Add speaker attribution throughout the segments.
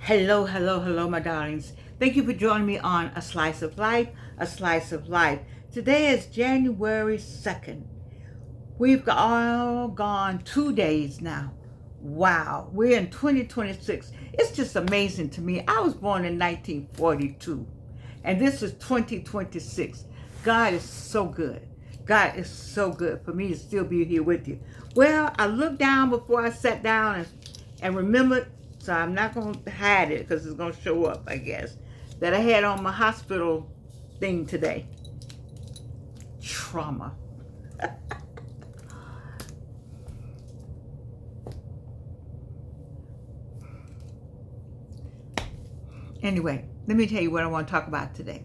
Speaker 1: Hello, hello, hello, my darlings. Thank you for joining me on A Slice of Life, A Slice of Life. Today is January 2nd. We've all gone 2 days now. Wow, we're in 2026. It's just amazing to me. I was born in 1942, and this is 2026. God is so good. God is so good for me to still be here with you. Well, I looked down before I sat down and remembered, so I'm not going to hide it because it's going to show up, I guess, that I had on my hospital thing today. Trauma. Anyway, let me tell you what I want to talk about today.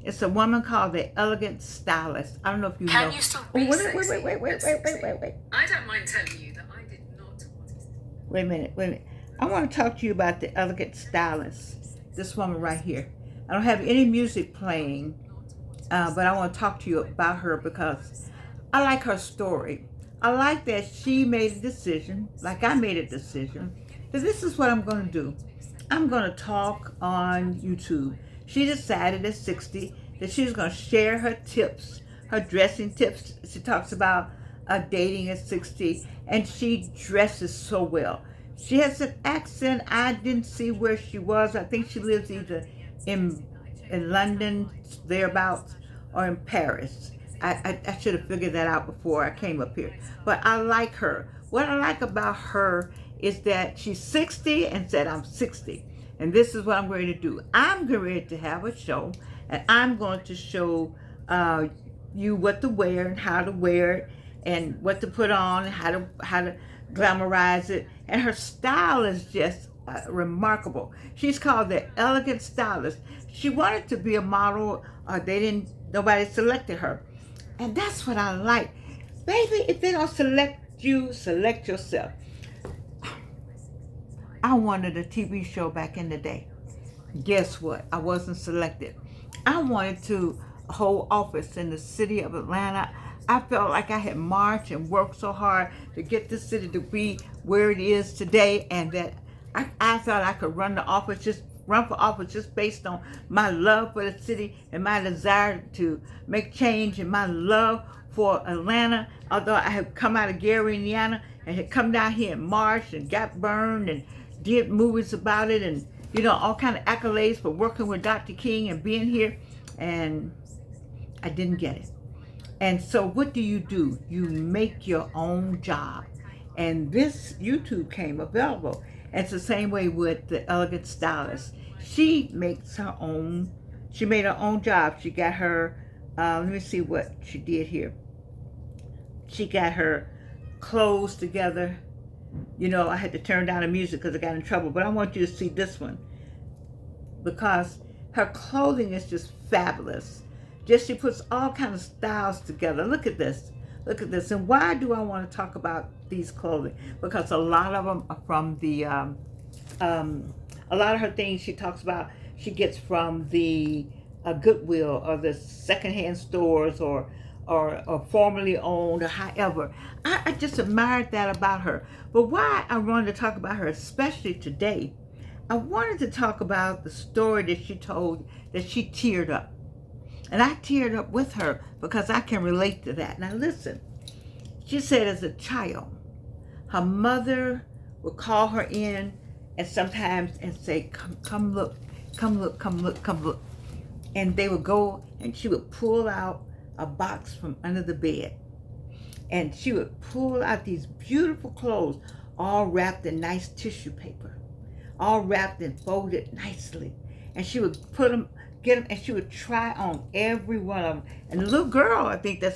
Speaker 1: It's a woman called the Elegant Stylist. I don't know if you know.
Speaker 2: Can you still be sexy at 60?
Speaker 1: Wait.
Speaker 2: I don't mind telling you that I did not want it.
Speaker 1: Wait a minute. I want to talk to you about the Elegant Stylist. This woman right here. I don't have any music playing, but I want to talk to you about her because I like her story. I like that she made a decision, like I made a decision, that this is what I'm going to do. I'm going to talk on YouTube. She decided at 60 that she was going to share her tips, her dressing tips. She talks about dating at 60, and she dresses so well. She has an accent. I didn't see where she was. I think she lives either in London, thereabouts, or in Paris. I should have figured that out before I came up here. But I like her. What I like about her is that she's 60 and said, I'm 60. And this is what I'm going to do. I'm going to have a show, and I'm going to show you what to wear and how to wear it and what to put on and how to glamorize it. And her style is just remarkable. She's called the Elegant Stylist. She wanted to be a model. Nobody selected her. And that's what I like. Baby, if they don't select you, select yourself. I wanted a TV show back in the day. Guess what? I wasn't selected. I wanted to hold office in the city of Atlanta. I felt like I had marched and worked so hard to get this city to be where it is today, and that I thought I could run for office just based on my love for the city and my desire to make change and my love for Atlanta. Although I had come out of Gary, Indiana, and had come down here and marched and got burned and did movies about it, and all kind of accolades for working with Dr. King and being here, and I didn't get it. And so what do? You make your own job. And this YouTube came available. And it's the same way with the Elegant Stylist. She made her own job. She got her, let me see what she did here. She got her clothes together. I had to turn down the music because I got in trouble, but I want you to see this one because her clothing is just fabulous. She puts all kinds of styles together. Look at this. And why do I want to talk about these clothing? Because a lot of them are from a lot of her things she talks about, she gets from the Goodwill or the secondhand stores or formerly owned or however. I just admired that about her. But why I wanted to talk about her, especially today, I wanted to talk about the story that she told, that she teared up. And I teared up with her because I can relate to that. Now listen, she said as a child, her mother would call her in and sometimes and say, come look. And they would go and she would pull out a box from under the bed. And she would pull out these beautiful clothes, all wrapped in nice tissue paper, all wrapped and folded nicely. And she would get them, and she would try on every one of them. And the little girl, I think I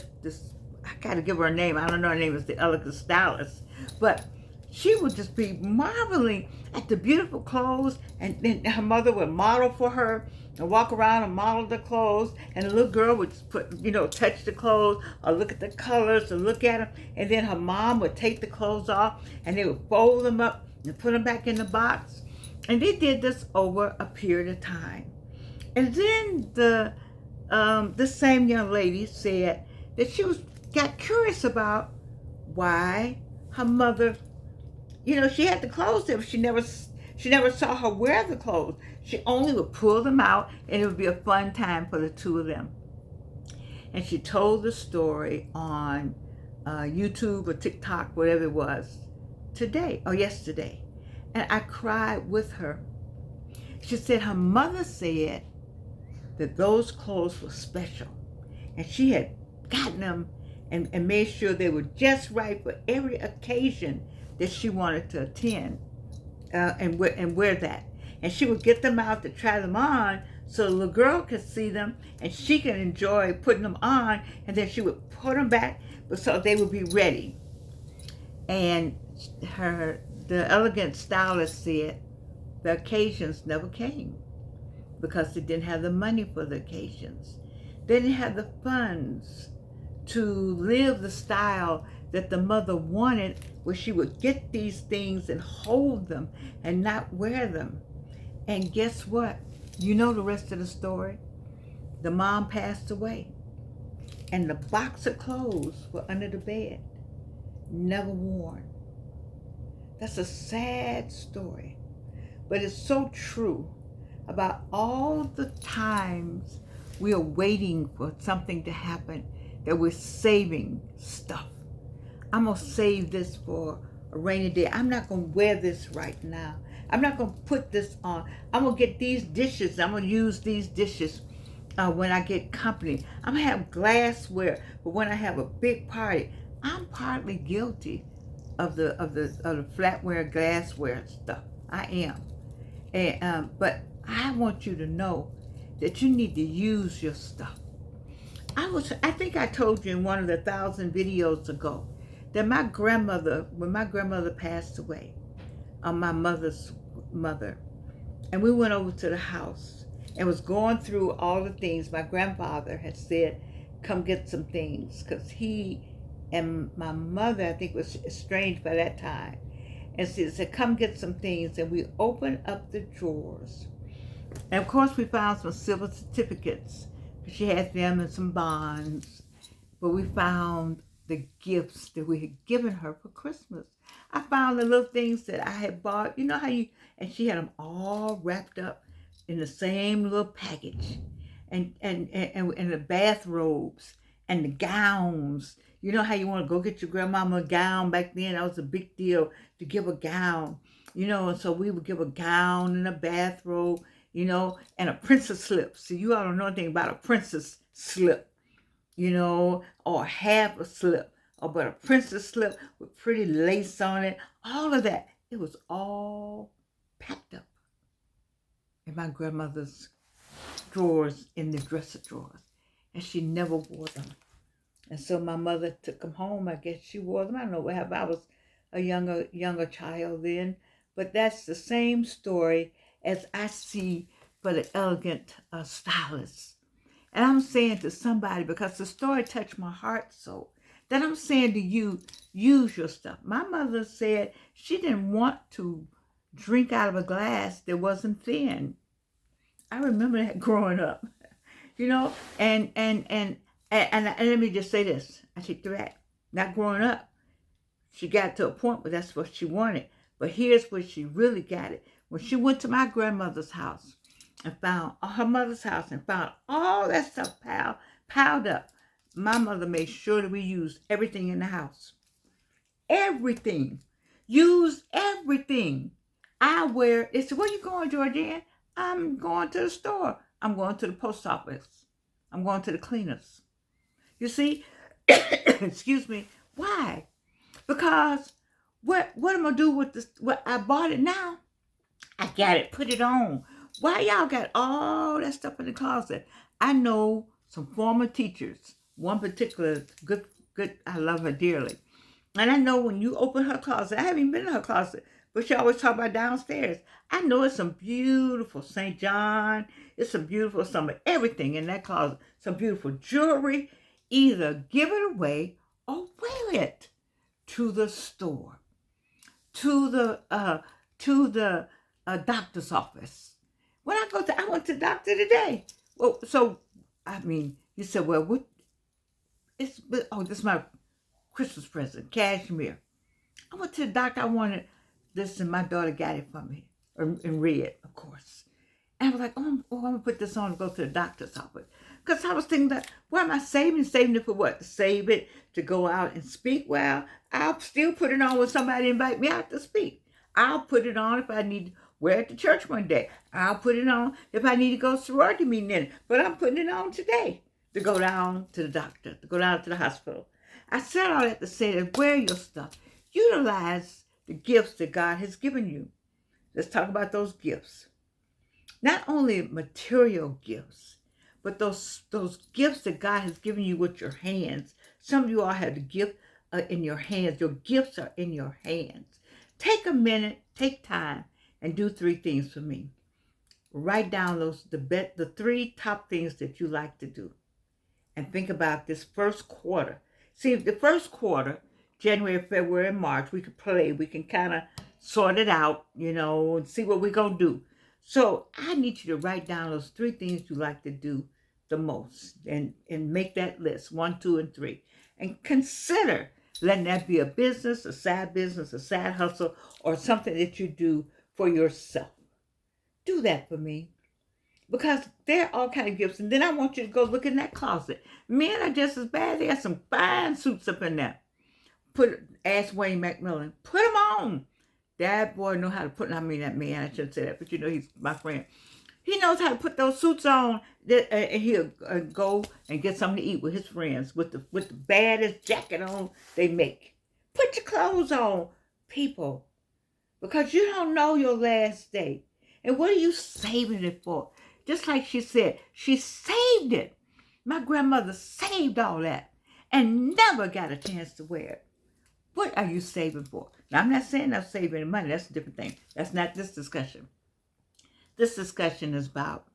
Speaker 1: gotta give her a name. I don't know her name, is the Elegant Stylist. But she would just be marveling at the beautiful clothes, and then her mother would model for her and walk around and model the clothes, and the little girl would touch the clothes or look at the colors or look at them, and then her mom would take the clothes off and they would fold them up and put them back in the box. And they did this over a period of time. And then the same young lady said that she got curious about why her mother, she had the clothes there, but she never She never saw her wear the clothes. She only would pull them out, and it would be a fun time for the two of them. And she told the story on YouTube or TikTok, whatever it was, today or yesterday. And I cried with her. She said her mother said that those clothes were special. And she had gotten them and made sure they were just right for every occasion that she wanted to attend and wear that. And she would get them out to try them on so the little girl could see them and she could enjoy putting them on, and then she would put them back so they would be ready. And the elegant stylist said the occasions never came because they didn't have the money for the occasions. They didn't have the funds to live the style that the mother wanted, where she would get these things and hold them and not wear them. And guess what? You know the rest of the story. The mom passed away, and the box of clothes were under the bed, never worn. That's a sad story, but it's so true about all the times we are waiting for something to happen, that we're saving stuff. I'm going to save this for a rainy day. I'm not going to wear this right now. I'm not going to put this on. I'm going to get these dishes. I'm going to use these dishes when I get company. I'm going to have glassware for when I have a big party. I'm partly guilty of the flatware, glassware stuff. I am. But I want you to know that you need to use your stuff. I think I told you in one of the 1,000 videos ago that when my grandmother passed away, my mother's mother, and we went over to the house and was going through all the things my grandfather had said, come get some things, because he and my mother, I think, was estranged by that time. And she said, come get some things. And we opened up the drawers. And of course, we found some silver certificates. She had them and some bonds. But we found the gifts that we had given her for Christmas. I found the little things that I had bought. You know how and she had them all wrapped up in the same little package. And the bathrobes and the gowns. You know how you want to go get your grandmama a gown back then? That was a big deal to give a gown. And so we would give a gown and a bathrobe, and a princess slip. So you all don't know anything about a princess slip, or half a slip, but a princess slip with pretty lace on it, all of that. It was all packed up in my grandmother's drawers, in the dresser drawers, and she never wore them. And so my mother took them home. I guess she wore them. I don't know what happened. I was a younger child then, but that's the same story as I see for the elegant stylist. And I'm saying to somebody, because the story touched my heart so, that I'm saying to you, use your stuff. My mother said she didn't want to drink out of a glass that wasn't thin. I remember that growing up, and let me just say this. I take that back. Not growing up. She got to a point where that's what she wanted. But here's where she really got it. When she went to my grandmother's house and found her mother's house and found all that stuff piled up, my mother made sure that we used everything in the house. Everything. Use everything. They said, where you going, Georgianne? I'm going to the store. I'm going to the post office. I'm going to the cleaners. You see? Excuse me. Why? Because what am I going to do with this? What I bought it now. I got it. Put it on. Why y'all got all that stuff in the closet? I know some former teachers. One particular good. I love her dearly. And I know when you open her closet, I haven't even been in her closet, but she always talk about downstairs. I know it's some beautiful St. John. It's some beautiful, some of everything in that closet. Some beautiful jewelry. Either give it away or wear it to the store, to the doctor's office. When I went to the doctor today. Well, so you said, well, what? This is my Christmas present, cashmere. I went to the doctor. I wanted this, and my daughter got it for me. in red, of course. And I was like, I'm going to put this on to go to the doctor's office. Because I was thinking that, why am I saving? Saving it for what? To save it to go out and speak? Well, I'll still put it on when somebody invite me out to speak. I'll put it on if I need to wear it to church one day. I'll put it on if I need to go to sorority meeting in it. But I'm putting it on today to go down to the doctor, to go down to the hospital. I said all that to say that wear your stuff. Utilize the gifts that God has given you. Let's talk about those gifts. Not only material gifts, but those gifts that God has given you with your hands. Some of you all have the gift in your hands. Your gifts are in your hands. Take a minute, take time, and do 3 things for me. Write down the 3 top things that you like to do. And think about this first quarter. See, the first quarter, January, February, and March, we could play. We can kind of sort it out, and see what we're going to do. So I need you to write down those 3 things you like to do the most and make that list, 1, 2, and 3. And consider letting that be a business, a side hustle, or something that you do for yourself. Do that for me. Because there are all kind of gifts. And then I want you to go look in that closet. Men are just as bad. They got some fine suits up in there. Ask Wayne McMillan. Put them on. That boy know how to put, that man, I shouldn't say that, but he's my friend. He knows how to put those suits on, and he'll go and get something to eat with his friends with the baddest jacket on they make. Put your clothes on, people, because you don't know your last day. And what are you saving it for? Just like she said, she saved it. My grandmother saved all that and never got a chance to wear it. What are you saving for? Now, I'm not saying I'm saving any money. That's a different thing. That's not this discussion. This discussion is about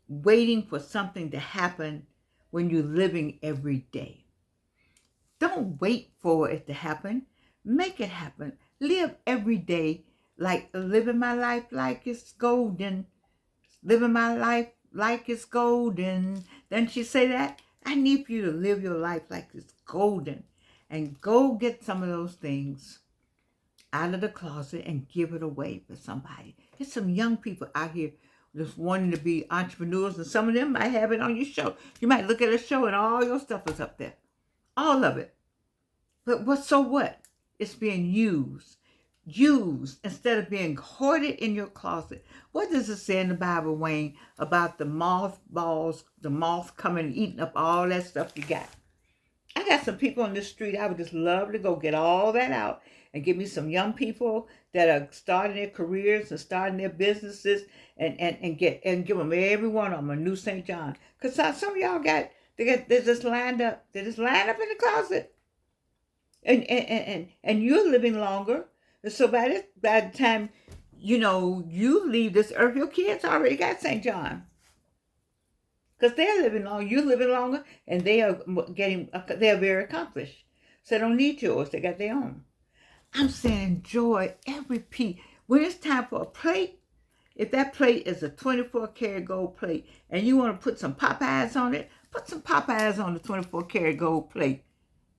Speaker 1: waiting for something to happen when you're living every day. Don't wait for it to happen. Make it happen. Live every day like living my life like it's golden. Living my life like it's golden. Doesn't she say that? I need for you to live your life like it's golden. And go get some of those things out of the closet and give it away for somebody. There's some young people out here just wanting to be entrepreneurs, and some of them might have it on your show. You might look at a show and all your stuff is up there. All of it. But so what? It's being used. Used instead of being hoarded in your closet. What does it say in the Bible, Wayne, about the mothballs, the moth coming and eating up all that stuff you got? I got some people on this street. I would just love to go get all that out and give me some young people that are starting their careers and starting their businesses and give them, every one of them, a new St. John. Because some of y'all they're just lined up. They're just lined up in the closet. And you're living longer. And so by the time, you leave this earth, your kids already got St. John. Because they're living longer, you're living longer, and they're very accomplished. So they don't need yours, they got their own. I'm saying enjoy every piece. When it's time for a plate, if that plate is a 24 karat gold plate, and you want to put some Popeyes on it, put some Popeyes on the 24 karat gold plate.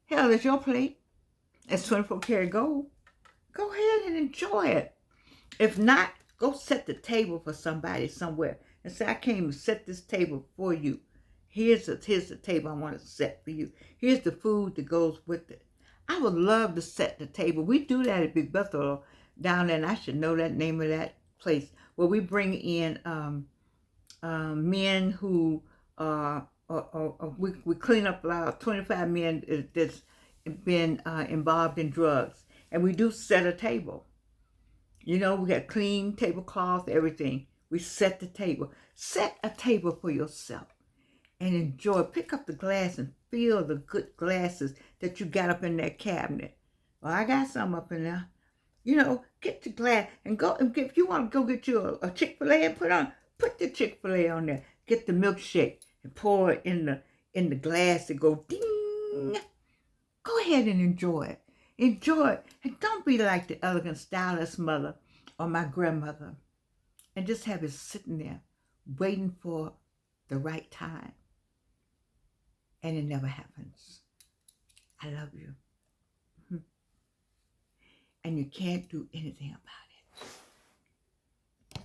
Speaker 1: Hell, it's your plate. It's 24 karat gold. Go ahead and enjoy it. If not, go set the table for somebody somewhere and say, I came to set this table for you. Here's the table I want to set for you. Here's the food that goes with it. I would love to set the table. We do that at Big Bethel down there, and I should know that name of that place, where we bring in men who we clean up about 25 men that's been involved in drugs, and we do set a table. We got clean tablecloth, everything. We set the table. Set a table for yourself and enjoy. Pick up the glass and feel the good glasses that you got up in that cabinet. Well, I got some up in there. Get your glass and go. And if you want to go get you a Chick-fil-A and put the Chick-fil-A on there. Get the milkshake and pour it in the glass and go ding. Go ahead and enjoy it. Enjoy it. And don't be like the elegant stylist mother or my grandmother and just have it sitting there waiting for the right time. And it never happens. I love you. And you can't do anything about it.